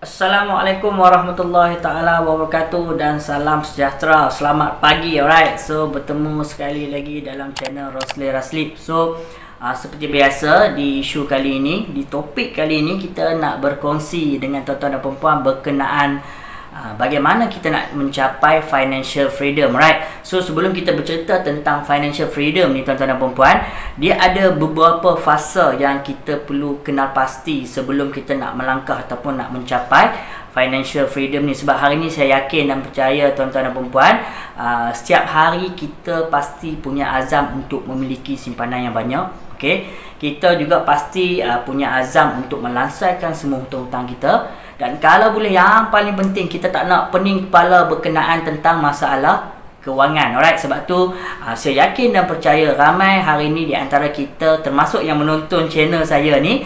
Assalamualaikum warahmatullahi taala wabarakatuh dan salam sejahtera. Selamat pagi, alright. So bertemu sekali lagi dalam channel Rosli Raslip. So seperti biasa di isu kali ini, di topik kali ini kita nak berkongsi dengan tuan-tuan dan puan-puan berkenaan bagaimana kita nak mencapai financial freedom, right? So sebelum kita bercerita tentang financial freedom ni tuan-tuan dan puan-puan, dia ada beberapa fasa yang kita perlu kenal pasti sebelum kita nak melangkah ataupun nak mencapai financial freedom ni. Sebab hari ni saya yakin dan percaya tuan-tuan dan puan-puan, setiap hari kita pasti punya azam untuk memiliki simpanan yang banyak, okay? Kita juga pasti punya azam untuk melansaikan semua hutang-hutang kita. Dan kalau boleh, yang paling penting, kita tak nak pening kepala berkenaan tentang masalah kewangan, alright? Sebab tu saya yakin dan percaya ramai hari ni di antara kita, termasuk yang menonton channel saya ni,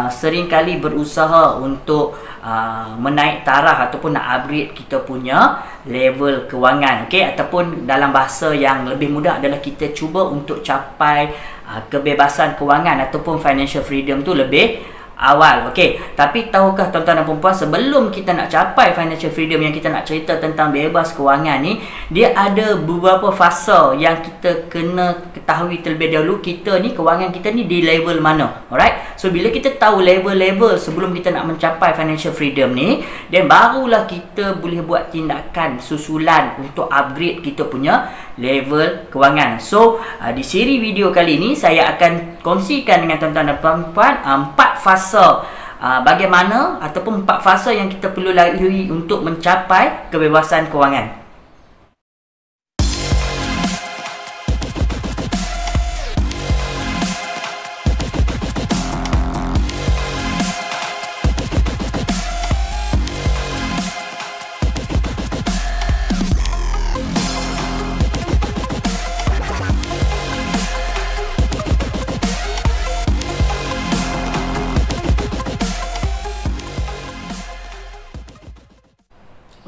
seringkali berusaha untuk menaik taraf ataupun nak upgrade kita punya level kewangan, okay? Ataupun dalam bahasa yang lebih mudah adalah kita cuba untuk capai kebebasan kewangan ataupun financial freedom tu lebih awal, okey. Tapi tahukah tuan-tuan dan puan-puan, sebelum kita nak capai financial freedom yang kita nak cerita tentang bebas kewangan ni, dia ada beberapa fasa yang kita kena ketahui terlebih dahulu. Kita ni, kewangan kita ni di level mana, alright? So bila kita tahu level-level sebelum kita nak mencapai financial freedom ni, dan barulah kita boleh buat tindakan susulan untuk upgrade kita punya level kewangan. So di siri video kali ini saya akan kongsikan dengan tuan-tuan dan puan-puan 4 fasa bagaimana ataupun 4 fasa yang kita perlu lalui untuk mencapai kebebasan kewangan.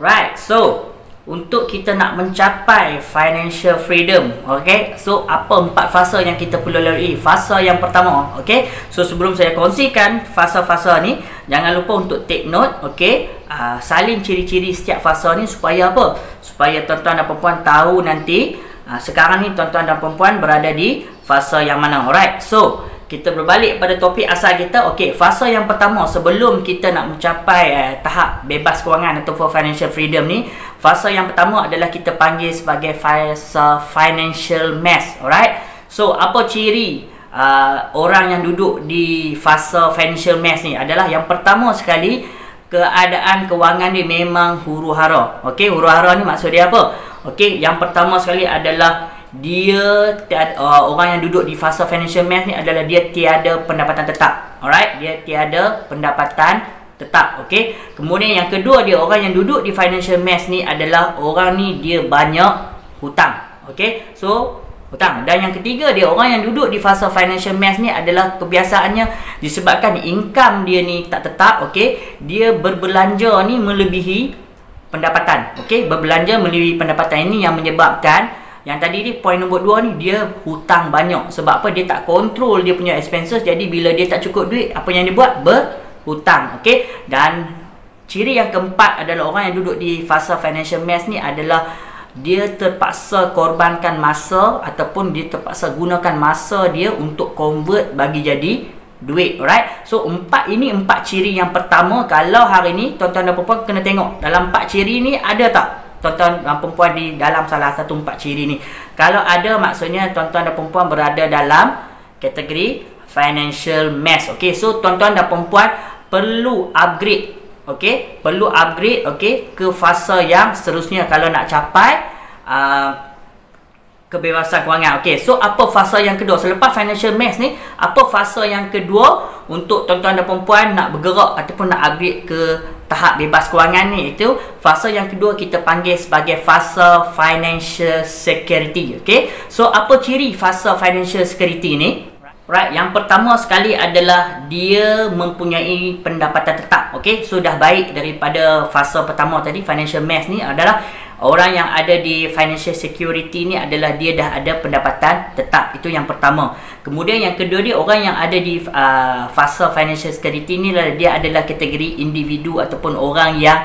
Right, so untuk kita nak mencapai financial freedom, okay, so apa 4 fasa yang kita perlu lalui? Fasa yang pertama, okay, so sebelum saya kongsikan fasa-fasa ni, jangan lupa untuk take note, okay, salin ciri-ciri setiap fasa ni supaya apa? Supaya tuan-tuan dan puan-puan tahu nanti sekarang ni tuan-tuan dan puan-puan berada di fasa yang mana, alright. So kita berbalik pada topik asal kita. Okey, fasa yang pertama sebelum kita nak mencapai tahap bebas kewangan atau financial freedom ni, fasa yang pertama adalah kita panggil sebagai fasa financial mess, alright? So apa ciri orang yang duduk di fasa financial mess ni? Adalah yang pertama sekali, keadaan kewangan dia memang huru-hara. Okey, huru-hara ni maksud dia apa? Okey, yang pertama sekali adalah dia orang yang duduk di fasa financial mess ni adalah dia tiada pendapatan tetap, alright? Dia tiada pendapatan tetap, okey. Kemudian yang kedua, dia orang yang duduk di financial mess ni adalah orang ni dia banyak hutang, okey. So hutang. Dan yang ketiga, dia orang yang duduk di fasa financial mess ni adalah kebiasaannya disebabkan income dia ni tak tetap, okey, dia berbelanja ni melebihi pendapatan, okey. Berbelanja melebihi pendapatan ini yang menyebabkan yang tadi ni poin nombor 2 ni, dia hutang banyak. Sebab apa? Dia tak kontrol dia punya expenses. Jadi bila dia tak cukup duit, apa yang dia buat? Berhutang, okey. Dan ciri yang keempat adalah orang yang duduk di fasa financial mess ni adalah dia terpaksa korbankan masa ataupun dia terpaksa gunakan masa dia untuk convert bagi jadi duit, alright? So 4 ciri yang pertama. Kalau hari ni tuan-tuan dan puan-puan kena tengok dalam 4 ciri ni ada tak tuan-tuan dan perempuan di dalam salah satu 4 ciri ni. Kalau ada, maksudnya tuan-tuan dan perempuan berada dalam kategori financial mess. Okey, so tuan-tuan dan perempuan perlu upgrade, okey, perlu upgrade, okey, ke fasa yang seterusnya kalau nak capai kebebasan kewangan. Okey, so apa fasa yang kedua selepas financial mess ni? Apa fasa yang kedua untuk tuan-tuan dan perempuan nak bergerak ataupun nak upgrade ke tahap bebas kewangan ni? Itu fasa yang kedua kita panggil sebagai fasa financial security, okey. So apa ciri fasa financial security ni? Right, yang pertama sekali adalah dia mempunyai pendapatan tetap, okey. So dah baik daripada fasa pertama tadi, financial mess ni adalah orang yang ada di financial security ni adalah dia dah ada pendapatan tetap. Itu yang pertama. Kemudian yang kedua dia, orang yang ada di fasa financial security ni dia adalah kategori individu ataupun orang yang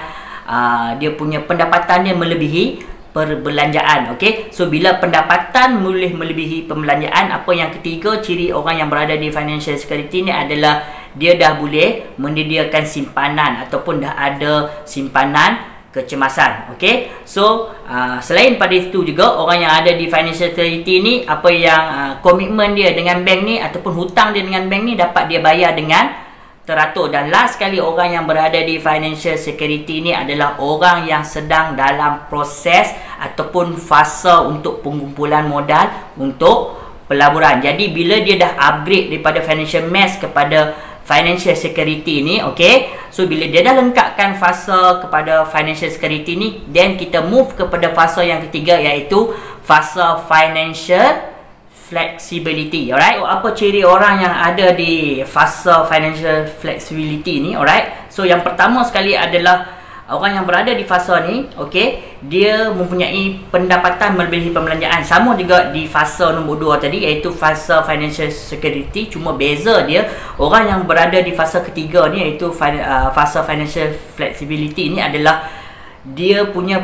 dia punya pendapatan dia melebihi perbelanjaan. Okey, so bila pendapatan boleh melebihi pembelanjaan, apa yang ketiga ciri orang yang berada di financial security ni adalah dia dah boleh menyediakan simpanan ataupun dah ada simpanan kecemasan. Okey, so selain pada itu juga, orang yang ada di financial security ni, apa yang komitmen dia dengan bank ni ataupun hutang dia dengan bank ni dapat dia bayar dengan teratur. Dan last sekali, orang yang berada di financial security ni adalah orang yang sedang dalam proses ataupun fasa untuk pengumpulan modal untuk pelaburan. Jadi bila dia dah upgrade daripada financial mass kepada financial security ni, okay, so bila dia dah lengkapkan fasa kepada financial security ni, then kita move kepada fasa yang ketiga, iaitu fasa financial flexibility. Alright, so, apa ciri orang yang ada di fasa financial flexibility ni? Alright, so yang pertama sekali adalah orang yang berada di fasa ni, okay, dia mempunyai pendapatan melebihi pembelanjaan. Sama juga di fasa nombor 2 tadi, iaitu fasa financial security. Cuma beza dia, orang yang berada di fasa ketiga ni, iaitu fasa financial flexibility ni adalah dia punya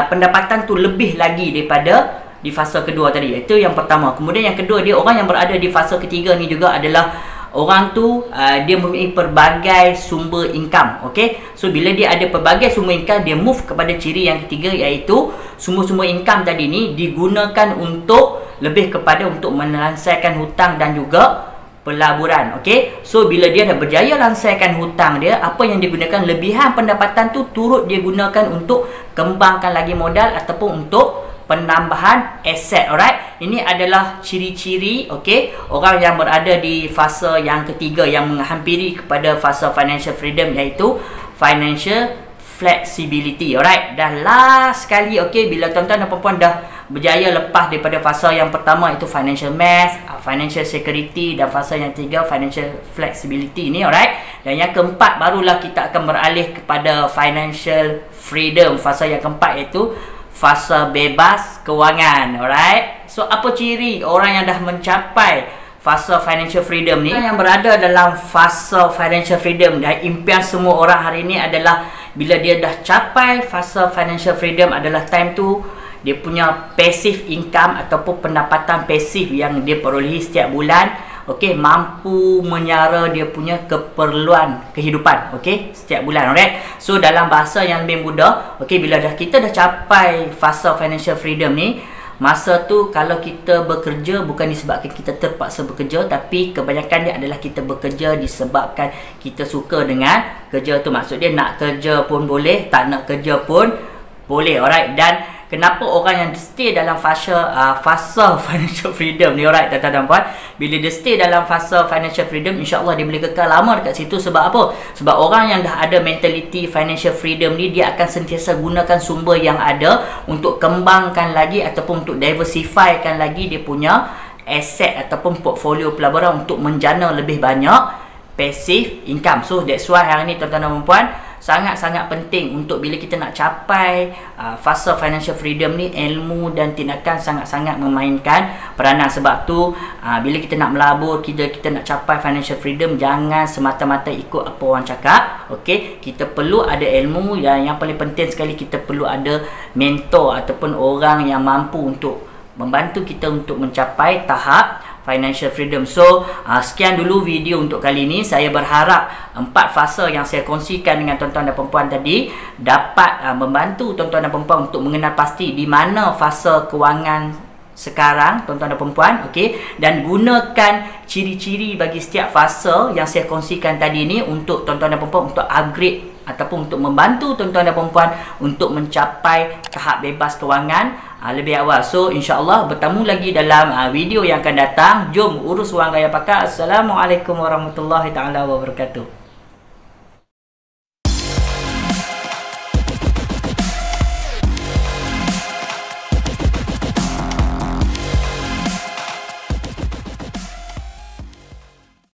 pendapatan tu lebih lagi daripada di fasa kedua tadi. Itu yang pertama. Kemudian yang kedua dia, orang yang berada di fasa ketiga ni juga adalah orang tu dia mempunyai pelbagai sumber income. Okey, so bila dia ada pelbagai sumber income, dia move kepada ciri yang ketiga, iaitu sumber-sumber income tadi ni digunakan untuk lebih kepada untuk menyelesaikan hutang dan juga pelaburan. Okey, so bila dia dah berjaya lansaikan hutang dia, apa yang digunakan lebihan pendapatan tu turut dia gunakan untuk kembangkan lagi modal ataupun untuk penambahan aset. Alright, ini adalah ciri-ciri, okey, orang yang berada di fasa yang ketiga yang menghampiri kepada fasa financial freedom, iaitu financial flexibility. Alright, dan last sekali, okey, bila tuan-tuan dan puan-puan dah berjaya lepas daripada fasa yang pertama, itu financial mass, financial security, dan fasa yang ketiga financial flexibility ni, alright, dan yang keempat barulah kita akan beralih kepada financial freedom. Fasa yang keempat iaitu fasa bebas kewangan. Alright, so apa ciri orang yang dah mencapai fasa financial freedom ni? Yang berada dalam fasa financial freedom, dan impian semua orang hari ni adalah bila dia dah capai fasa financial freedom adalah time tu dia punya passive income ataupun pendapatan pasif yang dia perolehi setiap bulan, okey, mampu menyara dia punya keperluan kehidupan, okey, setiap bulan. Alright, so dalam bahasa yang lebih mudah, okey, bila kita dah capai fasa financial freedom ni, masa tu kalau kita bekerja bukan disebabkan kita terpaksa bekerja, tapi kebanyakan dia adalah kita bekerja disebabkan kita suka dengan kerja tu. Maksud dia nak kerja pun boleh, tak nak kerja pun boleh. Alright, dan kenapa orang yang stay dalam fasa financial freedom ni, alright, tuan-tuan dan puan, bila dia stay dalam fasa financial freedom, insya-Allah dia boleh kekal lama dekat situ. Sebab apa? Sebab orang yang dah ada mentality financial freedom ni, dia akan sentiasa gunakan sumber yang ada untuk kembangkan lagi ataupun untuk diversifykan lagi dia punya aset ataupun portfolio pelaburan untuk menjana lebih banyak passive income. So that's why hari ni tuan-tuan dan puan, sangat-sangat penting untuk bila kita nak capai fasa financial freedom ni, ilmu dan tindakan sangat-sangat memainkan peranan. Sebab tu bila kita nak melabur, kita nak capai financial freedom, jangan semata-mata ikut apa orang cakap. Okey, kita perlu ada ilmu, yang paling penting sekali kita perlu ada mentor ataupun orang yang mampu untuk membantu kita untuk mencapai tahap financial freedom. So sekian dulu video untuk kali ini. Saya berharap 4 fasa yang saya kongsikan dengan tuan-tuan dan puan-puan tadi dapat membantu tuan-tuan dan puan-puan untuk mengenal pasti di mana fasa kewangan sekarang tuan-tuan dan puan-puan, okey, dan gunakan ciri-ciri bagi setiap fasa yang saya kongsikan tadi ni untuk tuan-tuan dan puan-puan untuk upgrade ataupun untuk membantu tuan-tuan dan puan-puan untuk mencapai tahap bebas kewangan lebih awal. So insya-Allah bertemu lagi dalam video yang akan datang. Jom urus wang gaya pakar. Assalamualaikum warahmatullahi taala wabarakatuh.